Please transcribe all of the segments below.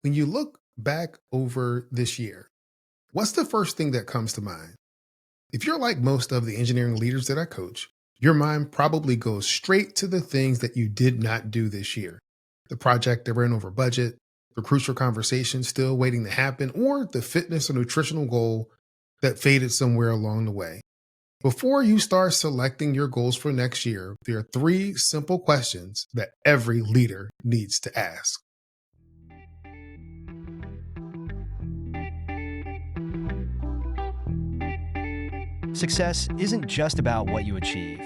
When you look back over this year, what's the first thing that comes to mind? If you're like most of the engineering leaders that I coach, your mind probably goes straight to the things that you did not do this year. The project that ran over budget, the crucial conversation still waiting to happen, or the fitness or nutritional goal that faded somewhere along the way. Before you start selecting your goals for next year, there are three simple questions that every leader needs to ask. Success isn't just about what you achieve.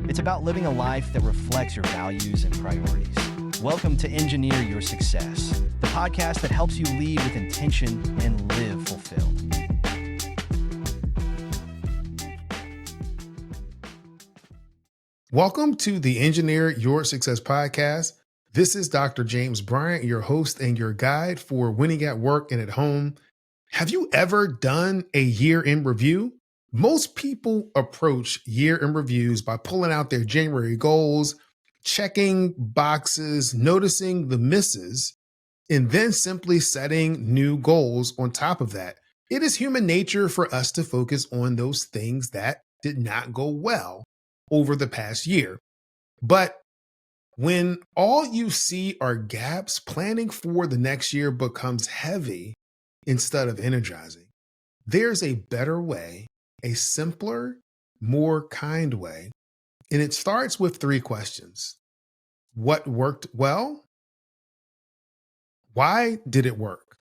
It's about living a life that reflects your values and priorities. Welcome to Engineer Your Success, the podcast that helps you lead with intention and live fulfilled. Welcome to the Engineer Your Success podcast. This is Dr. James Bryant, your host and your guide for winning at work and at home. Have you ever done a year in review? Most people approach year in reviews by pulling out their January goals, checking boxes, noticing the misses, and then simply setting new goals on top of that. It is human nature for us to focus on those things that did not go well over the past year. But when all you see are gaps, planning for the next year becomes heavy instead of energizing. There's a better way, a simpler, more kind way. And it starts with three questions. What worked well? Why did it work?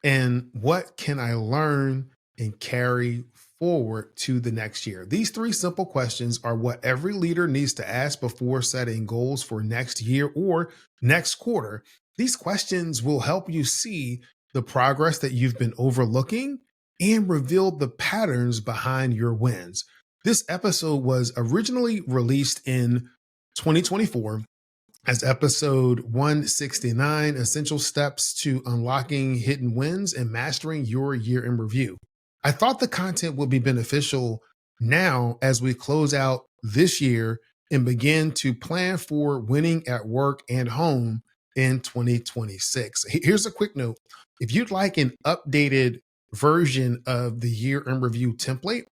And what can I learn and carry forward to the next year? These three simple questions are what every leader needs to ask before setting goals for next year or next quarter. These questions will help you see the progress that you've been overlooking and reveal the patterns behind your wins. This episode was originally released in 2024 as episode 169, Essential Steps to Unlocking Hidden Wins and Mastering Your Year in Review. I thought the content would be beneficial now as we close out this year and begin to plan for winning at work and home in 2026. Here's a quick note. If you'd like an updated version of the year in review template,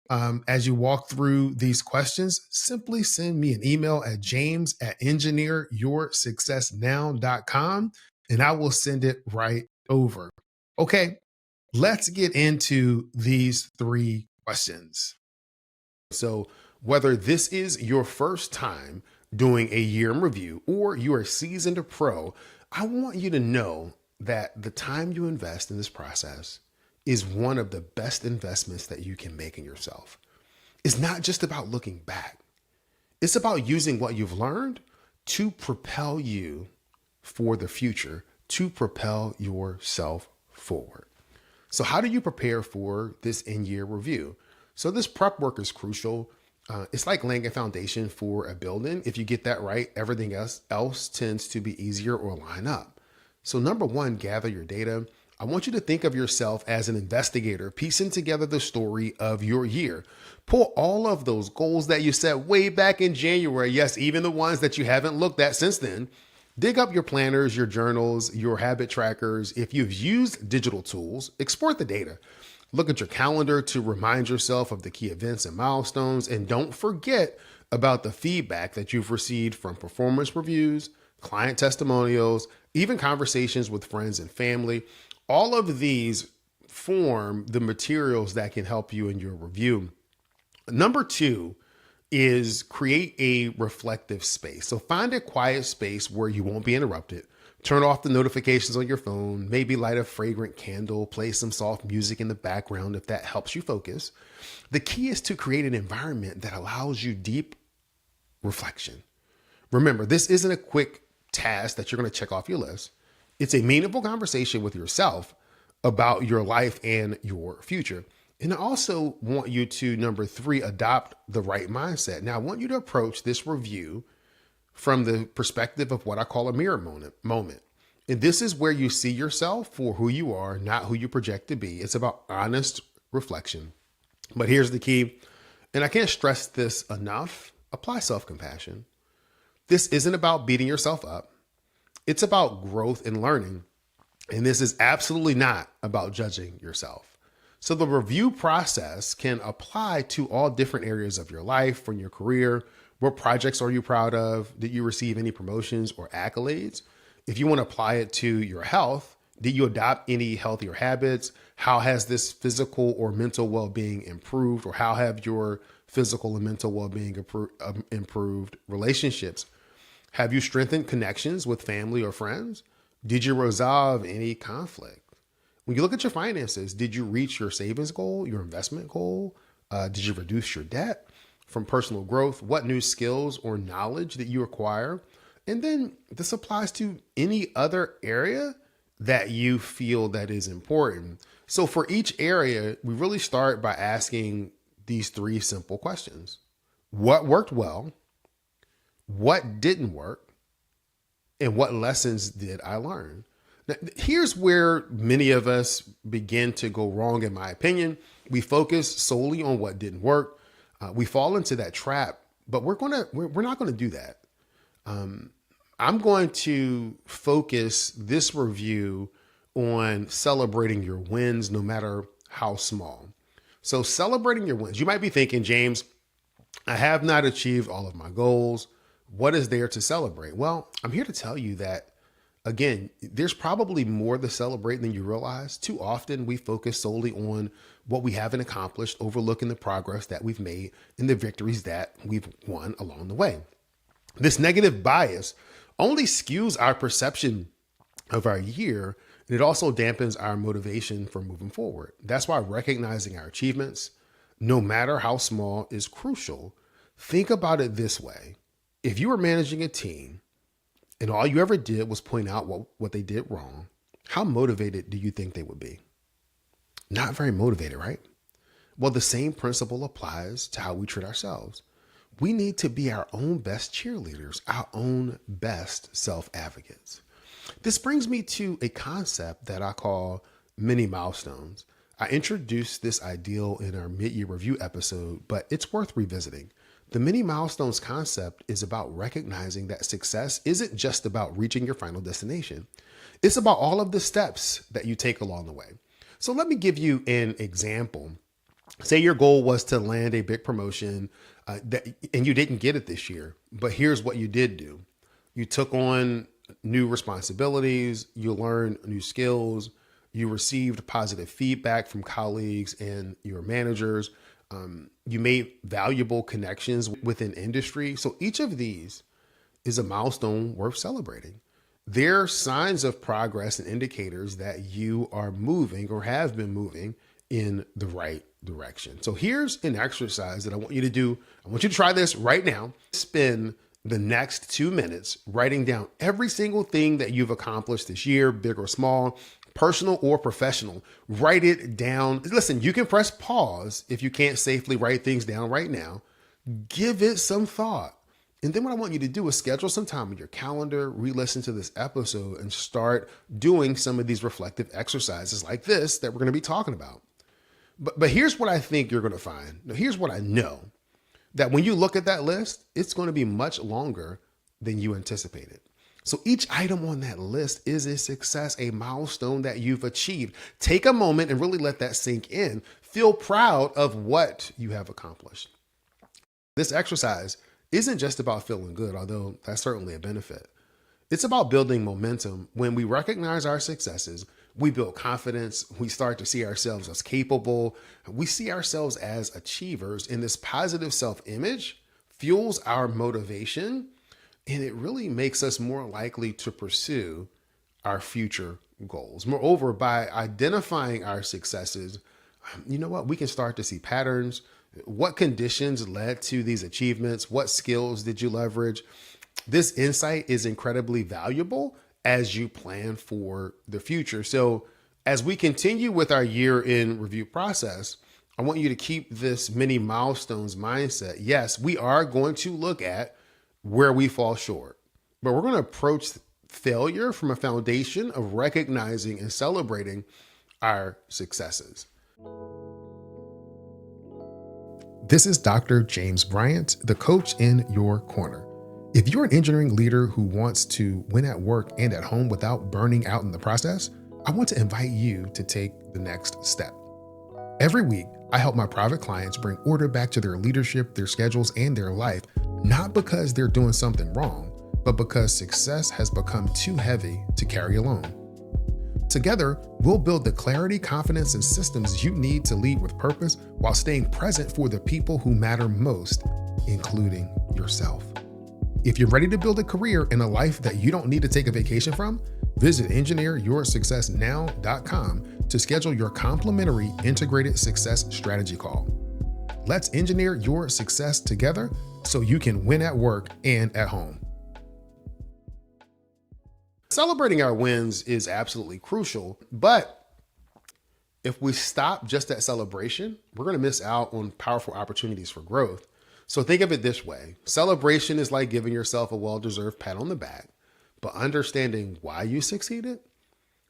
as you walk through these questions, simply send me an email at james@engineeryoursuccessnow.com and I will send it right over. Okay, let's get into these three questions. So whether this is your first time doing a year in review or you're a seasoned pro, I want you to know that the time you invest in this process is one of the best investments that you can make in yourself. It's not just about looking back. It's about using what you've learned to propel you for the future, to propel yourself forward. So how do you prepare for this in-year review? So this prep work is crucial. It's like laying a foundation for a building. If you get that right, everything else tends to be easier or line up. So number one, gather your data. I want you to think of yourself as an investigator, piecing together the story of your year. Pull all of those goals that you set way back in January. Yes, even the ones that you haven't looked at since then. Dig up your planners, your journals, your habit trackers. If you've used digital tools, export the data. Look at your calendar to remind yourself of the key events and milestones. And don't forget about the feedback that you've received from performance reviews, client testimonials, even conversations with friends and family. All of these form the materials that can help you in your review. Number two is create a reflective space. So find a quiet space where you won't be interrupted. Turn off the notifications on your phone, maybe light a fragrant candle, play some soft music in the background if that helps you focus. The key is to create an environment that allows you deep reflection. Remember, this isn't a quick task that you're going to check off your list. It's a meaningful conversation with yourself about your life and your future. And I also want you to, number three, adopt the right mindset. Now, I want you to approach this review from the perspective of what I call a mirror moment. And this is where you see yourself for who you are, not who you project to be. It's about honest reflection. But here's the key, and I can't stress this enough, apply self-compassion. This isn't about beating yourself up. It's about growth and learning. And this is absolutely not about judging yourself. So the review process can apply to all different areas of your life, from your career. What projects are you proud of? Did you receive any promotions or accolades? If you want to apply it to your health, did you adopt any healthier habits? How has this physical or mental well-being improved? Or how have your physical and mental well-being improved? Relationships? Have you strengthened connections with family or friends? Did you resolve any conflict? When you look at your finances, did you reach your savings goal, your investment goal? Did you reduce your debt? From personal growth, what new skills or knowledge that you acquire? And then this applies to any other area that you feel that is important. So for each area, we really start by asking these three simple questions. What worked well? What didn't work? And what lessons did I learn? Now, here's where many of us begin to go wrong, in my opinion. We focus solely on what didn't work. We fall into that trap, but we're not going to do that. I'm going to focus this review on celebrating your wins, no matter how small. So celebrating your wins. You might be thinking, James, I have not achieved all of my goals. What is there to celebrate? Well, I'm here to tell you that, again, there's probably more to celebrate than you realize. Too often we focus solely on what we haven't accomplished, overlooking the progress that we've made and the victories that we've won along the way. This negative bias only skews our perception of our year, and it also dampens our motivation for moving forward. That's why recognizing our achievements, no matter how small, is crucial. Think about it this way. If you were managing a team and all you ever did was point out what they did wrong, how motivated do you think they would be? Not very motivated, right? Well, the same principle applies to how we treat ourselves. We need to be our own best cheerleaders, our own best self-advocates. This brings me to a concept that I call mini milestones. I introduced this ideal in our mid-year review episode, but it's worth revisiting. The mini milestones concept is about recognizing that success isn't just about reaching your final destination. It's about all of the steps that you take along the way. So let me give you an example. Say your goal was to land a big promotion and you didn't get it this year, but here's what you did do. You took on new responsibilities, you learned new skills, you received positive feedback from colleagues and your managers. You made valuable connections within industry. So each of these is a milestone worth celebrating. They're signs of progress and indicators that you are moving or have been moving in the right direction. So here's an exercise that I want you to do. I want you to try this right now. Spend the next 2 minutes writing down every single thing that you've accomplished this year, big or small, personal or professional. Write it down. Listen, you can press pause if you can't safely write things down right now. Give it some thought. And then what I want you to do is schedule some time in your calendar, re-listen to this episode, and start doing some of these reflective exercises like this that we're going to be talking about. But here's what I think you're going to find. Now, here's what I know. That when you look at that list, it's going to be much longer than you anticipated. So each item on that list is a success, a milestone that you've achieved. Take a moment and really let that sink in. Feel proud of what you have accomplished. This exercise isn't just about feeling good, although that's certainly a benefit. It's about building momentum. When we recognize our successes, we build confidence. We start to see ourselves as capable. We see ourselves as achievers, and this positive self-image fuels our motivation, and it really makes us more likely to pursue our future goals. Moreover, by identifying our successes, you know what? We can start to see patterns. What conditions led to these achievements? What skills did you leverage? This insight is incredibly valuable as you plan for the future. So as we continue with our year-end review process, I want you to keep this mini milestones mindset. Yes, we are going to look at where we fall short, but we're going to approach failure from a foundation of recognizing and celebrating our successes. This is Dr. James Bryant, the coach in your corner. If you're an engineering leader who wants to win at work and at home without burning out in the process, I want to invite you to take the next step. Every week, I help my private clients bring order back to their leadership, their schedules, and their life, not because they're doing something wrong, but because success has become too heavy to carry alone. Together, we'll build the clarity, confidence, and systems you need to lead with purpose while staying present for the people who matter most, including yourself. If you're ready to build a career and a life that you don't need to take a vacation from, visit engineeryoursuccessnow.com to schedule your complimentary integrated success strategy call. Let's engineer your success together so you can win at work and at home. Celebrating our wins is absolutely crucial, but if we stop just at celebration, we're going to miss out on powerful opportunities for growth. So think of it this way. Celebration is like giving yourself a well-deserved pat on the back, but understanding why you succeeded,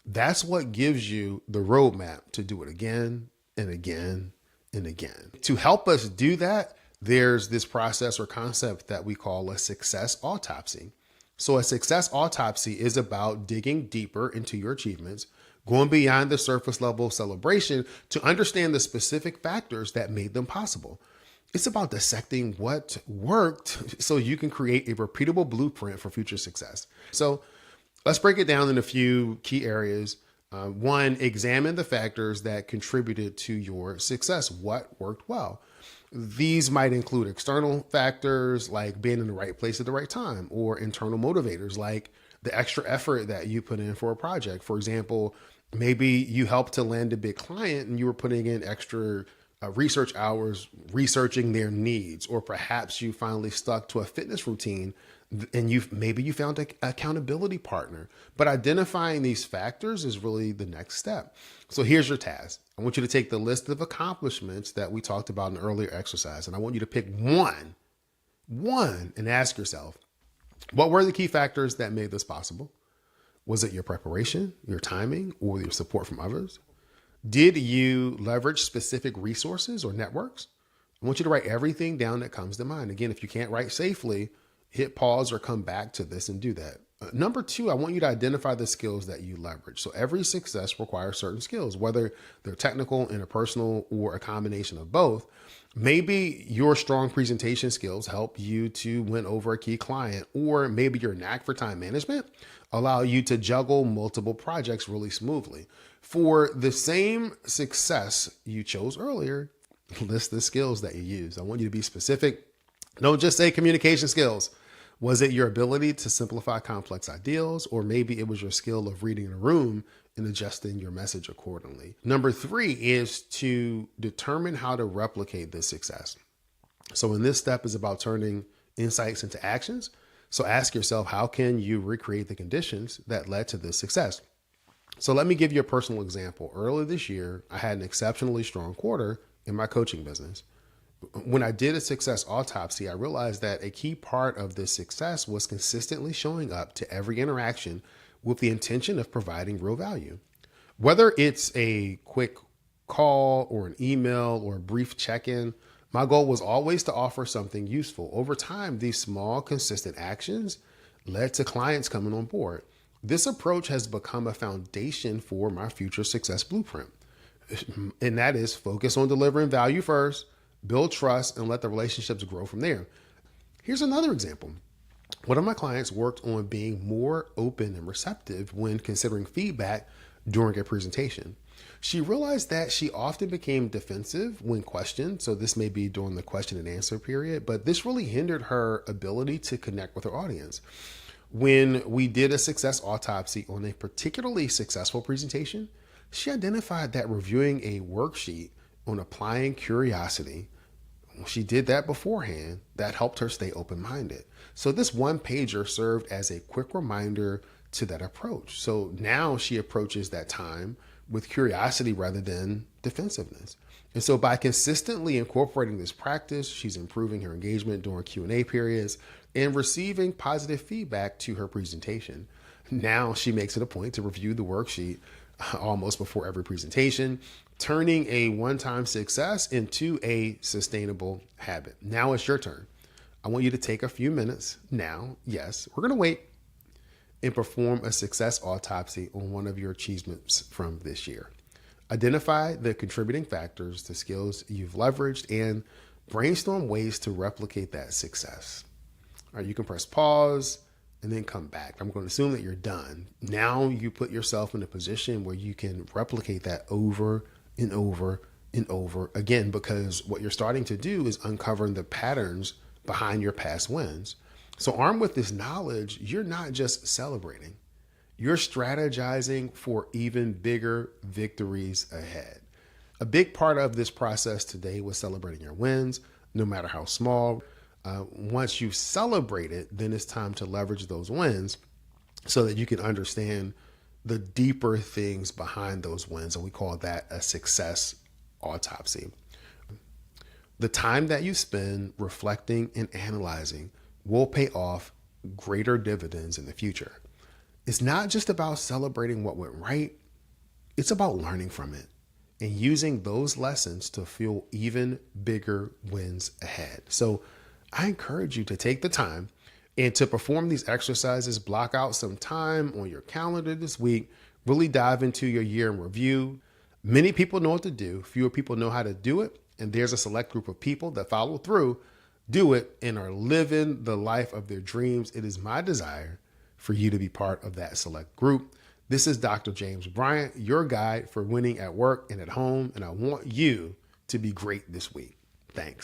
that's what gives you the roadmap to do it again and again and again. To help us do that, there's this process or concept that we call a success autopsy. So a success autopsy is about digging deeper into your achievements, going beyond the surface level celebration to understand the specific factors that made them possible. It's about dissecting what worked so you can create a repeatable blueprint for future success. So let's break it down in a few key areas. One, examine the factors that contributed to your success. What worked well? These might include external factors like being in the right place at the right time, or internal motivators like the extra effort that you put in for a project. For example, maybe you helped to land a big client and you were putting in extra research hours researching their needs, or perhaps you finally stuck to a fitness routine and you found an accountability partner. But identifying these factors is really the next step. So here's your task. I want you to take the list of accomplishments that we talked about in the earlier exercise, and I want you to pick one, and ask yourself, what were the key factors that made this possible? Was it your preparation, your timing, or your support from others? Did you leverage specific resources or networks? I want you to write everything down that comes to mind. Again, if you can't write safely, hit pause or come back to this and do that. Number two, I want you to identify the skills that you leverage. So every success requires certain skills, whether they're technical, interpersonal, or a combination of both. Maybe your strong presentation skills help you to win over a key client, or maybe your knack for time management allow you to juggle multiple projects really smoothly. For the same success you chose earlier, list the skills that you use. I want you to be specific. Don't just say communication skills. Was it your ability to simplify complex ideals, or maybe it was your skill of reading a room and adjusting your message accordingly? Number three is to determine how to replicate this success. So in this step is about turning insights into actions. So ask yourself, how can you recreate the conditions that led to this success? So let me give you a personal example. Earlier this year, I had an exceptionally strong quarter in my coaching business. When I did a success autopsy, I realized that a key part of this success was consistently showing up to every interaction with the intention of providing real value. Whether it's a quick call or an email or a brief check-in, my goal was always to offer something useful. Over time, these small, consistent actions led to clients coming on board. This approach has become a foundation for my future success blueprint. And that is focus on delivering value first, build trust, and let the relationships grow from there. Here's another example. One of my clients worked on being more open and receptive when considering feedback during a presentation. She realized that she often became defensive when questioned. So this may be during the question and answer period, but this really hindered her ability to connect with her audience. When we did a success autopsy on a particularly successful presentation, she identified that reviewing a worksheet on applying curiosity, she did that beforehand, that helped her stay open-minded. So this one pager served as a quick reminder to that approach. So now she approaches that time with curiosity rather than defensiveness. And so by consistently incorporating this practice, she's improving her engagement during Q&A periods and receiving positive feedback to her presentation. Now she makes it a point to review the worksheet almost before every presentation, turning a one-time success into a sustainable habit. Now it's your turn. I want you to take a few minutes now. Yes, we're going to wait. and perform a success autopsy on one of your achievements from this year. Identify the contributing factors, the skills you've leveraged, and brainstorm ways to replicate that success. All right, you can press pause and then come back. I'm going to assume that you're done. Now you put yourself in a position where you can replicate that over and over and over again, because what you're starting to do is uncovering the patterns behind your past wins. So armed with this knowledge, you're not just celebrating, you're strategizing for even bigger victories ahead. A big part of this process today was celebrating your wins, no matter how small. Once you've celebrated, then it's time to leverage those wins so that you can understand the deeper things behind those wins. And we call that a success autopsy. The time that you spend reflecting and analyzing will pay off greater dividends in the future. It's not just about celebrating what went right, it's about learning from it and using those lessons to fuel even bigger wins ahead. So I encourage you to take the time and to perform these exercises. Block out some time on your calendar this week, really dive into your year in review. Many people know what to do, fewer people know how to do it, and there's a select group of people that follow through, do it, and are living the life of their dreams. It is my desire for you to be part of that select group. This is Dr. James Bryant, your guide for winning at work and at home, and I want you to be great this week. Thanks.